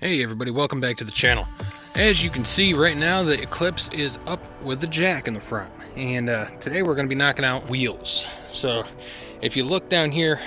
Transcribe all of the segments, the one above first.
Hey everybody, welcome back to the channel. As you can see right now, the Eclipse is up with the jack in the front, and today we're going to be knocking out wheels. So if you look down here,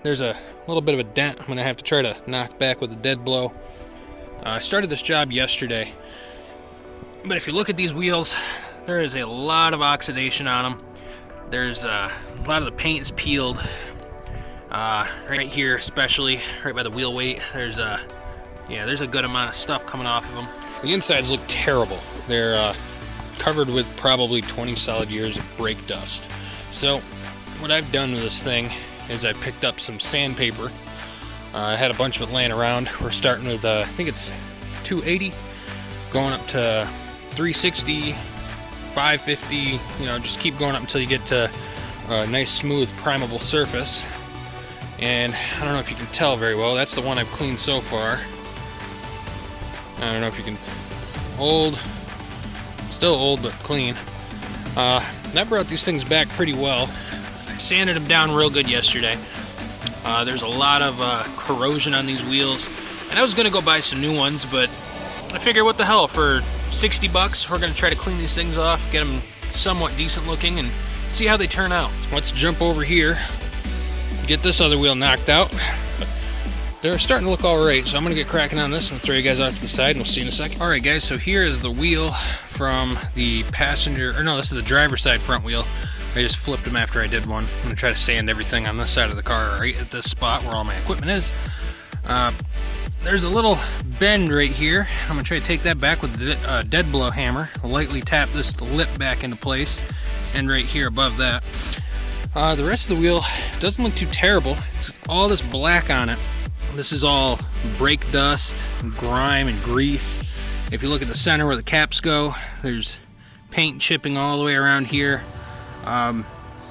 there's a little bit of a dent I'm going to have to try to knock back with a dead blow. I started this job yesterday, but if you look at these wheels, there is a lot of oxidation on them. There's a lot of the paint is peeled, right here especially, right by the wheel weight. There's a good amount of stuff coming off of them. The insides look terrible. They're covered with probably 20 solid years of brake dust. So what I've done with this thing is I picked up some sandpaper. I had a bunch of it laying around. We're starting with, I think it's 280, going up to 360, 550, you know, just keep going up until you get to a nice smooth primable surface. And I don't know if you can tell very well, that's the one I've cleaned so far. I don't know if you can, still old but clean. That brought these things back pretty well. I sanded them down real good yesterday. There's a lot of corrosion on these wheels, and I was gonna go buy some new ones, but I figured what the hell, for 60 bucks, we're gonna try to clean these things off, get them somewhat decent looking, and see how they turn out. Let's jump over here, get this other wheel knocked out. They're starting to look all right, so I'm gonna get cracking on this and throw you guys out to the side, and we'll see you in a second. All right, guys, so here is the wheel from the passenger, or no, this is the driver's side front wheel. I just flipped them after I did one. I'm gonna try to sand everything on this side of the car, right at this spot where all my equipment is. There's a little bend right here. I'm gonna try to take that back with the dead blow hammer. Lightly tap this lip back into place, and right here above that. The rest of the wheel doesn't look too terrible. It's all this black on it. This is all brake dust, and grime, and grease. If you look at the center where the caps go, there's paint chipping all the way around here. The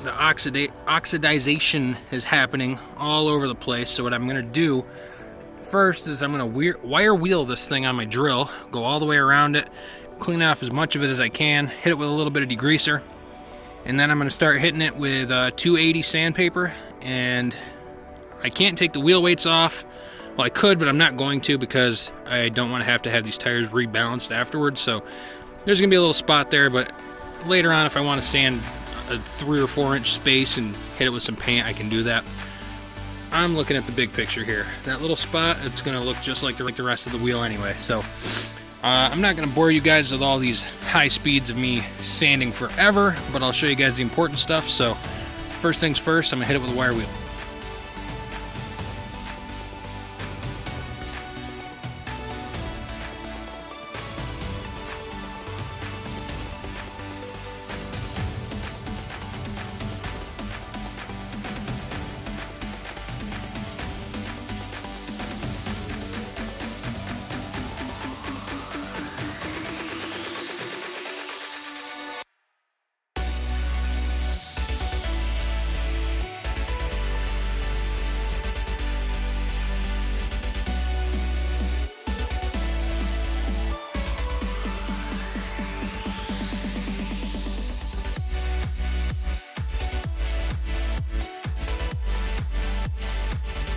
oxidization is happening all over the place. So what I'm gonna do first is I'm gonna wire wheel this thing on my drill, go all the way around it, clean off as much of it as I can, hit it with a little bit of degreaser, and then I'm gonna start hitting it with 280 sandpaper. And I can't take the wheel weights off. Well, I could, but I'm not going to, because I don't want to have these tires rebalanced afterwards. So there's gonna be a little spot there, but later on, if I want to sand a 3 or 4 inch space and hit it with some paint, I can do that. I'm looking at the big picture here. That little spot, it's gonna look just like the rest of the wheel anyway. So I'm not gonna bore you guys with all these high speeds of me sanding forever, but I'll show you guys the important stuff. So first things first, I'm gonna hit it with a wire wheel.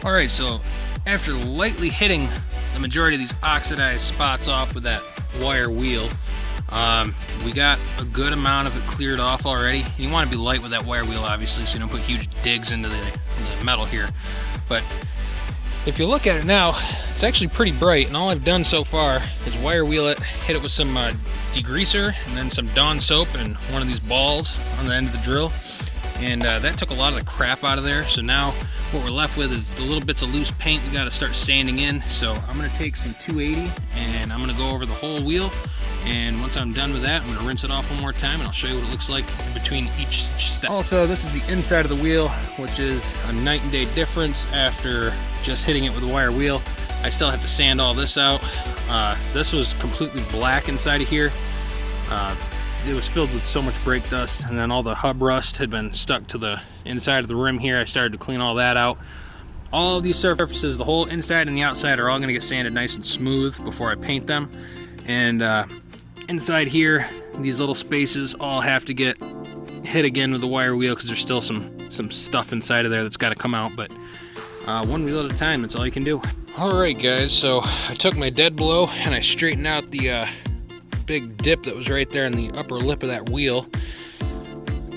Alright, so after lightly hitting the majority of these oxidized spots off with that wire wheel, we got a good amount of it cleared off already. You want to be light with that wire wheel, obviously, so you don't put huge digs into the metal here. But if you look at it now, it's actually pretty bright, and all I've done so far is wire wheel it, hit it with some degreaser, and then some Dawn soap and one of these balls on the end of the drill. And that took a lot of the crap out of there. So now what we're left with is the little bits of loose paint we got to start sanding in. So I'm going to take some 280 and I'm going to go over the whole wheel. And once I'm done with that, I'm going to rinse it off one more time, and I'll show you what it looks like in between each step. Also, this is the inside of the wheel, which is a night and day difference after just hitting it with a wire wheel. I still have to sand all this out. This was completely black inside of here. It was filled with so much brake dust, and then all the hub rust had been stuck to the inside of the rim here. I started to clean all that out. All of these surfaces, the whole inside and the outside, are all going to get sanded nice and smooth before I paint them. And inside here, these little spaces all have to get hit again with the wire wheel, because there's still some stuff inside of there that's got to come out. But one wheel at a time, that's all you can do. Alright guys, so I took my dead blow and I straightened out the big dip that was right there in the upper lip of that wheel.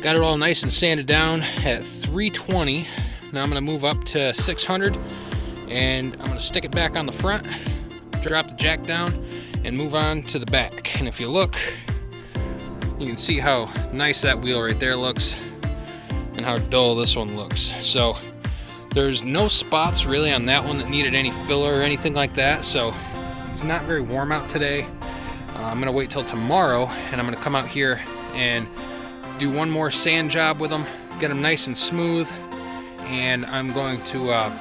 Got it all nice and sanded down at 320. Now I'm going to move up to 600 and I'm going to stick it back on the front, drop the jack down, and move on to the back. And if you look, you can see how nice that wheel right there looks and how dull this one looks. So there's no spots really on that one that needed any filler or anything like that, so it's not very warm out today. I'm gonna wait till tomorrow and I'm gonna come out here and do one more sand job with them, get them nice and smooth, and I'm going to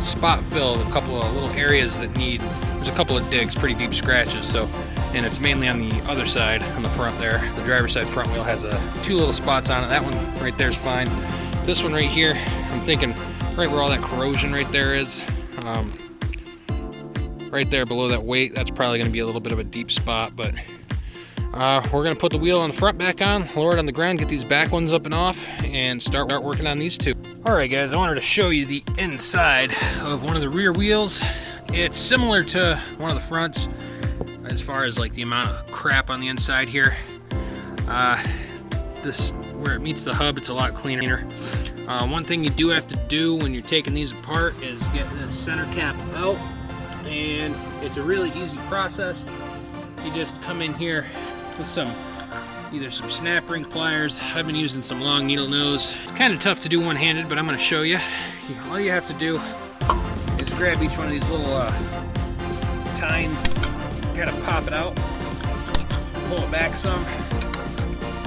spot fill a couple of little areas that need, there's a couple of digs, pretty deep scratches, so, and it's mainly on the other side, on the front there. The driver's side front wheel has two little spots on it. That one right there is fine. This one right here, I'm thinking right where all that corrosion right there is, right there below that weight, that's probably going to be a little bit of a deep spot, but we're going to put the wheel on the front back on, lower it on the ground, get these back ones up and off, and start working on these two. Alright guys, I wanted to show you the inside of one of the rear wheels. It's similar to one of the fronts as far as like the amount of crap on the inside here. This, where it meets the hub, it's a lot cleaner. One thing you do have to do when you're taking these apart is get this center cap out, and it's a really easy process. You just come in here with either some snap ring pliers. I've been using some long needle nose. It's kind of tough to do one-handed, but I'm going to show you. All you have to do is grab each one of these little tines, kind of pop it out, pull it back some.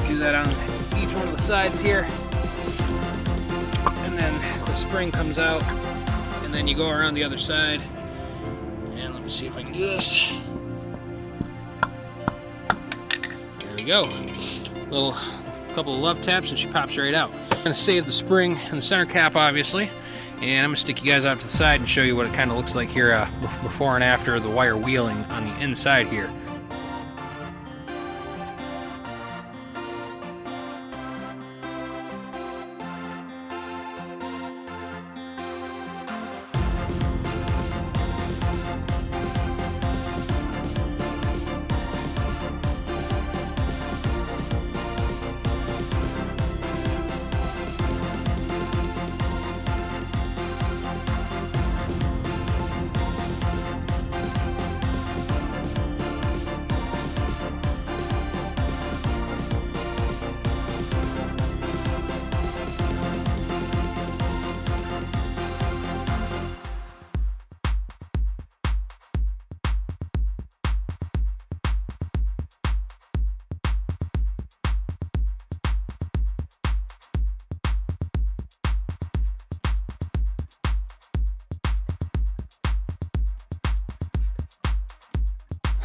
Do that on each one of the sides here, and then the spring comes out, and then you go around the other side. And let me see if I can do this. There we go. Couple of love taps and she pops right out. I'm going to save the spring and the center cap obviously, and I'm going to stick you guys out to the side and show you what it kind of looks like here before and after the wire wheeling on the inside here.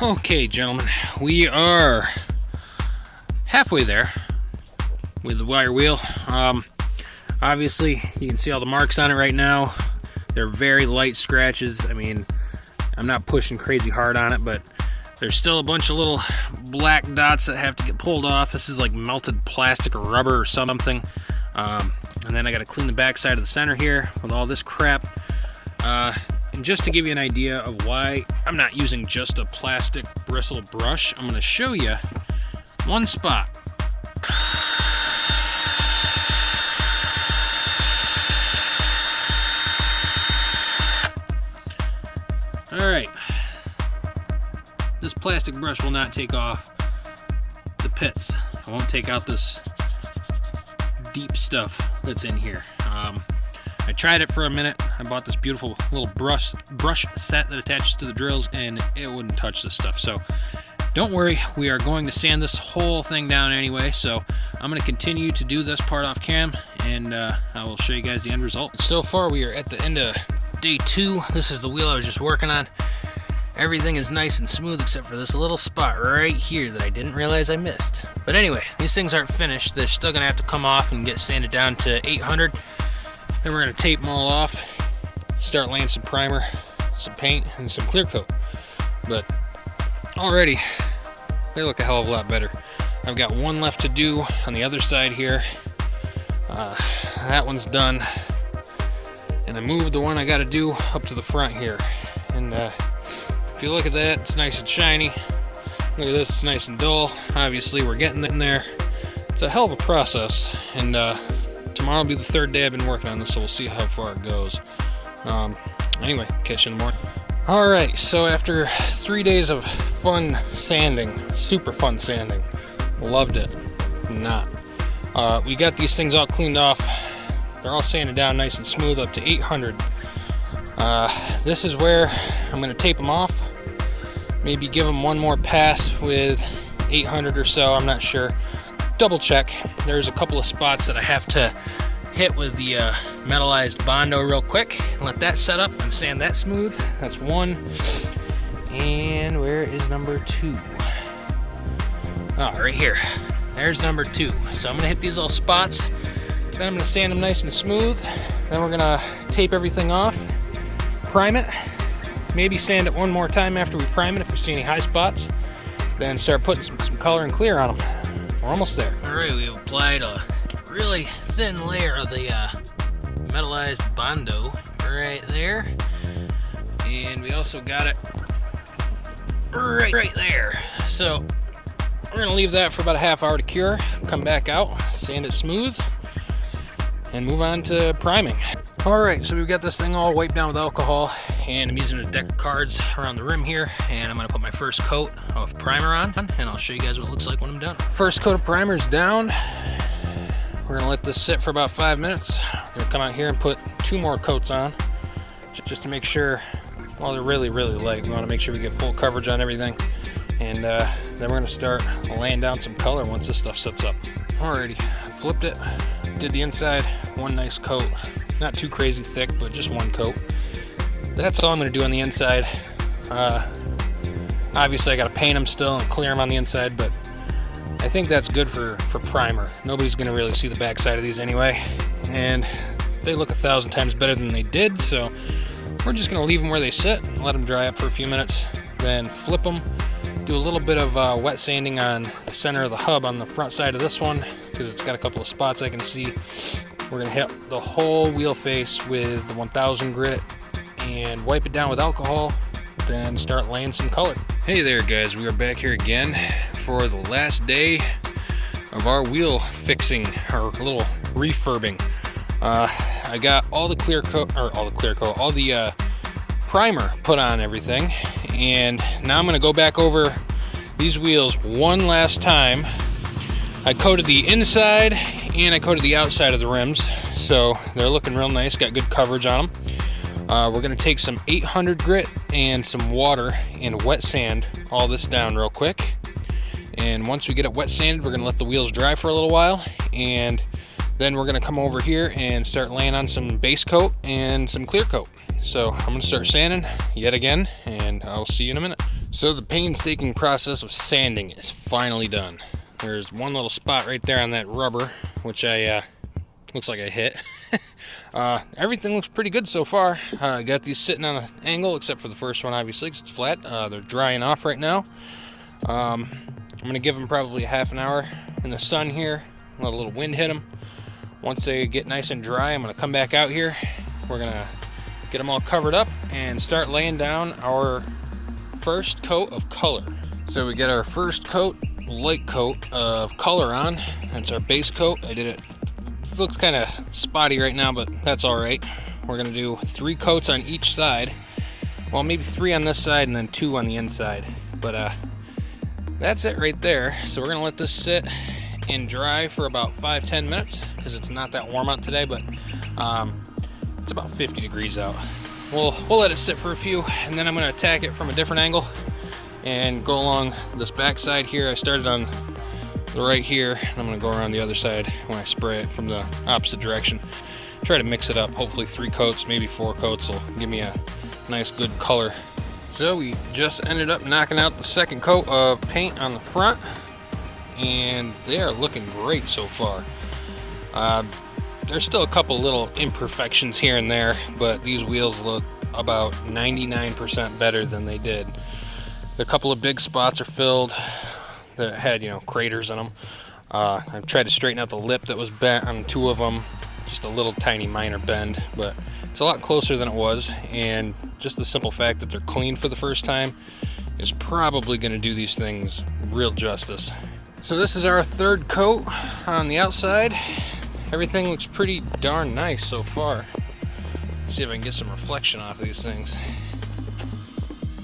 Okay, gentlemen, we are halfway there with the wire wheel. Obviously, you can see all the marks on it right now. They're very light scratches. I mean, I'm not pushing crazy hard on it, but there's still a bunch of little black dots that have to get pulled off. This is like melted plastic or rubber or something. And then I got to clean the back side of the center here with all this crap. And just to give you an idea of why I'm not using just a plastic bristle brush, I'm going to show you one spot. Alright, this plastic brush will not take off the pits. It won't take out this deep stuff that's in here. I tried it for a minute. I bought this beautiful little brush set that attaches to the drills, and it wouldn't touch this stuff. So don't worry, we are going to sand this whole thing down anyway. So I'm going to continue to do this part off cam, and I will show you guys the end result. So far we are at the end of day 2. This is the wheel I was just working on. Everything is nice and smooth except for this little spot right here that I didn't realize I missed. But anyway, these things aren't finished. They're still going to have to come off and get sanded down to 800. Then we're going to tape them all off, start laying some primer, some paint, and some clear coat. But already, they look a hell of a lot better. I've got one left to do on the other side here. That one's done. And I moved the one I got to do up to the front here. And if you look at that, it's nice and shiny. Look at this, it's nice and dull. Obviously we're getting in there. It's a hell of a process, and tomorrow will be the third day I've been working on this, so we'll see how far it goes. Anyway, catch you in the morning. Alright, so after 3 days of fun sanding, super fun sanding, loved it. Not. We got these things all cleaned off. They're all sanded down nice and smooth up to 800. This is where I'm going to tape them off. Maybe give them one more pass with 800 or so, I'm not sure. Double check. There's a couple of spots that I have to hit with the metallized Bondo real quick. Let that set up and sand that smooth. That's one. And where is number 2? Oh, right here. There's number 2. So I'm gonna hit these little spots. Then I'm gonna sand them nice and smooth. Then we're gonna tape everything off, prime it, maybe sand it one more time after we prime it if we see any high spots. Then start putting some color and clear on them. We're almost there. All right, we've applied a really thin layer of the metallized Bondo right there. And we also got it right there. So we're gonna leave that for about a half hour to cure, come back out, sand it smooth, and move on to priming. All right, so we've got this thing all wiped down with alcohol, and I'm using a deck of cards around the rim here, and I'm gonna put my first coat of primer on, and I'll show you guys what it looks like when I'm done. First coat of primer is down. We're gonna let this sit for about 5 minutes. We're gonna come out here and put 2 more coats on, just to make sure, well, they're really, really light. We wanna make sure we get full coverage on everything. And then we're gonna start laying down some color once this stuff sets up. Alrighty, flipped it, did the inside, one nice coat. Not too crazy thick, but just one coat. That's all I'm gonna do on the inside. Obviously I gotta paint them still and clear them on the inside, but I think that's good for primer. Nobody's gonna really see the back side of these anyway. And they look 1,000 times better than they did, so we're just gonna leave them where they sit, let them dry up for a few minutes, then flip them. Do a little bit of wet sanding on the center of the hub on the front side of this one because it's got a couple of spots I can see. We're going to hit the whole wheel face with the 1000 grit and wipe it down with alcohol, then start laying some color. Hey there guys, we are back here again for the last day of our wheel fixing, our little refurbing. I got all the primer put on everything, and now I'm going to go back over these wheels one last time. I coated the inside and I coated the outside of the rims, so they're looking real nice, got good coverage on them. We're going to take some 800 grit and some water and wet sand all this down real quick, and once we get it wet sanded, we're going to let the wheels dry for a little while, and then we're going to come over here and start laying on some base coat and some clear coat. So I'm going to start sanding yet again, and I'll see you in a minute. So the painstaking process of sanding is finally done. There's one little spot right there on that rubber, which looks like I hit. Everything looks pretty good so far. I got these sitting on an angle, except for the first one, obviously, because it's flat. They're drying off right now. I'm going to give them probably a half an hour in the sun here, let a little wind hit them. Once they get nice and dry, I'm going to come back out here. We're going to get them all covered up and start laying down our first coat of color. So we get our first coat, light coat of color on. That's our base coat. I did it. It looks kind of spotty right now, but that's all right. We're going to do 3 coats on each side. Well, maybe 3 on this side and then 2 on the inside. But that's it right there. So we're going to let this sit and dry for about 5-10 minutes because it's not that warm out today, but it's about 50 degrees out. We'll let it sit for a few, and then I'm going to attack it from a different angle and go along this back side here. I started on the right here, and I'm going to go around the other side when I spray it from the opposite direction. Try to mix it up. Hopefully 3 coats, maybe 4 coats will give me a nice good color. So we just ended up knocking out the second coat of paint on the front, and they are looking great so far. There's still a couple little imperfections here and there, but these wheels look about 99% better than they did. A couple of big spots are filled that had, craters in them. I've tried to straighten out the lip that was bent on 2 of them, just a little tiny minor bend, but It's a lot closer than it was, and just the simple fact that they're clean for the first time is probably going to do these things real justice. So this is our third coat on the outside. Everything looks pretty darn nice so far. Let's see if I can get some reflection off of these things.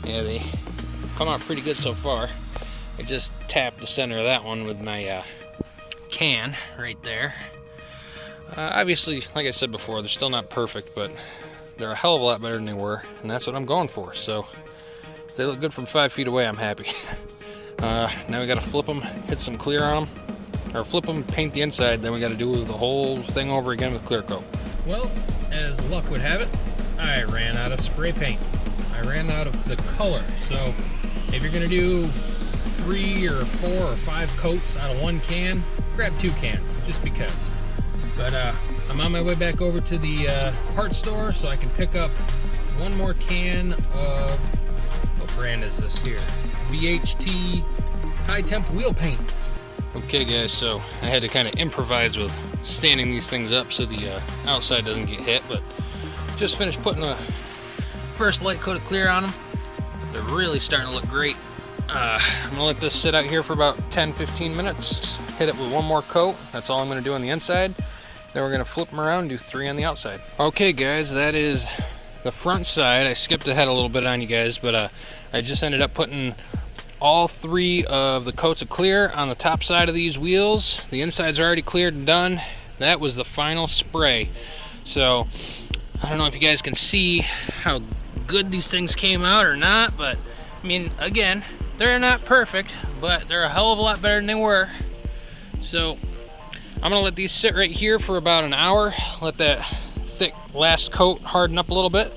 Yeah, they come out pretty good so far. I just tapped the center of that one with my can right there. Obviously, like I said before, they're still not perfect, but they're a hell of a lot better than they were, and that's what I'm going for. So if they look good from 5 feet away, I'm happy. Now we got to flip them, hit some clear on them, or flip them, paint the inside, then we got to do the whole thing over again with clear coat. Well, as luck would have it, I ran out of spray paint. I ran out of the color. So if you're gonna do 3 or 4 or 5 coats out of one can, grab 2 cans, just because. But I'm on my way back over to the parts store so I can pick up one more can of, what brand is this here? VHT high temp wheel paint. Okay guys, so I had to kind of improvise with standing these things up so the outside doesn't get hit, but just finished putting the first light coat of clear on them. They're really starting to look great. I'm gonna let this sit out here for about 10-15 minutes, hit it with one more coat. That's all I'm gonna do on the inside. Then we're gonna flip them around and do 3 on the outside. Okay guys, that is the front side. I skipped ahead a little bit on you guys, but I just ended up putting all 3 of the coats of clear on the top side of these wheels. The inside's already cleared and done. That was the final spray. So I don't know if you guys can see how good these things came out or not, but I mean, again, they're not perfect, but they're a hell of a lot better than they were. So I'm gonna let these sit right here for about an hour, let that thick last coat harden up a little bit.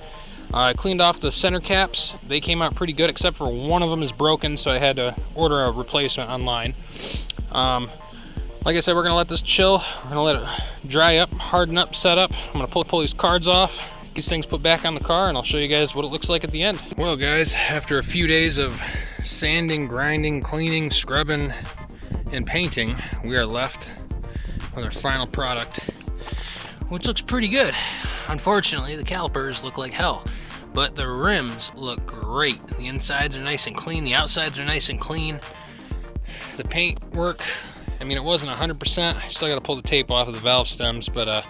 I cleaned off the center caps. They came out pretty good, except for one of them is broken, so I had to order a replacement online. Like I said, we're gonna let this chill. We're gonna let it dry up, harden up, set up. I'm gonna pull these cards off, get these things put back on the car, and I'll show you guys what it looks like at the end. Well guys, after a few days of sanding, grinding, cleaning, scrubbing, and painting, we are left with our final product, which looks pretty good. Unfortunately, the calipers look like hell, but the rims look great. The insides are nice and clean, the outsides are nice and clean. The paint work, I mean, it wasn't 100%. I still got to pull the tape off of the valve stems, but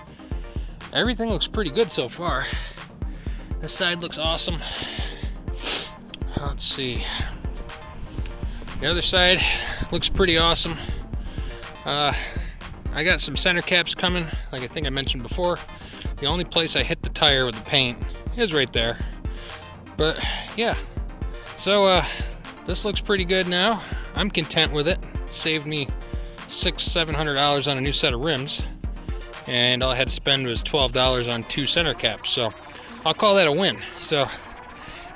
everything looks pretty good so far. This side looks awesome. Let's see. The other side looks pretty awesome. I got some center caps coming, like I think I mentioned before. The only place I hit the tire with the paint is right there. But yeah, so this looks pretty good now. I'm content with it. Saved me $600-700 on a new set of rims, and all I had to spend was $12 on 2 center caps. So I'll call that a win. So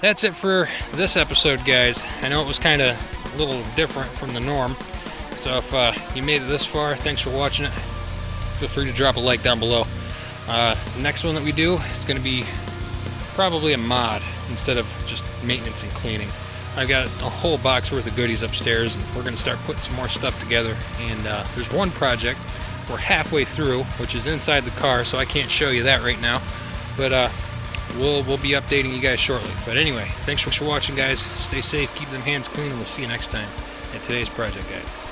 that's it for this episode, guys. I know it was kind of a little different from the norm. So if you made it this far, thanks for watching it. Feel free to drop a like down below. Next one that we do is going to be probably a mod instead of just maintenance and cleaning. I've got a whole box worth of goodies upstairs, and we're going to start putting some more stuff together. And there's one project we're halfway through, which is inside the car, so I can't show you that right now. But we'll be updating you guys shortly. But anyway, thanks for watching, guys. Stay safe, keep them hands clean, and we'll see you next time at today's project, guys.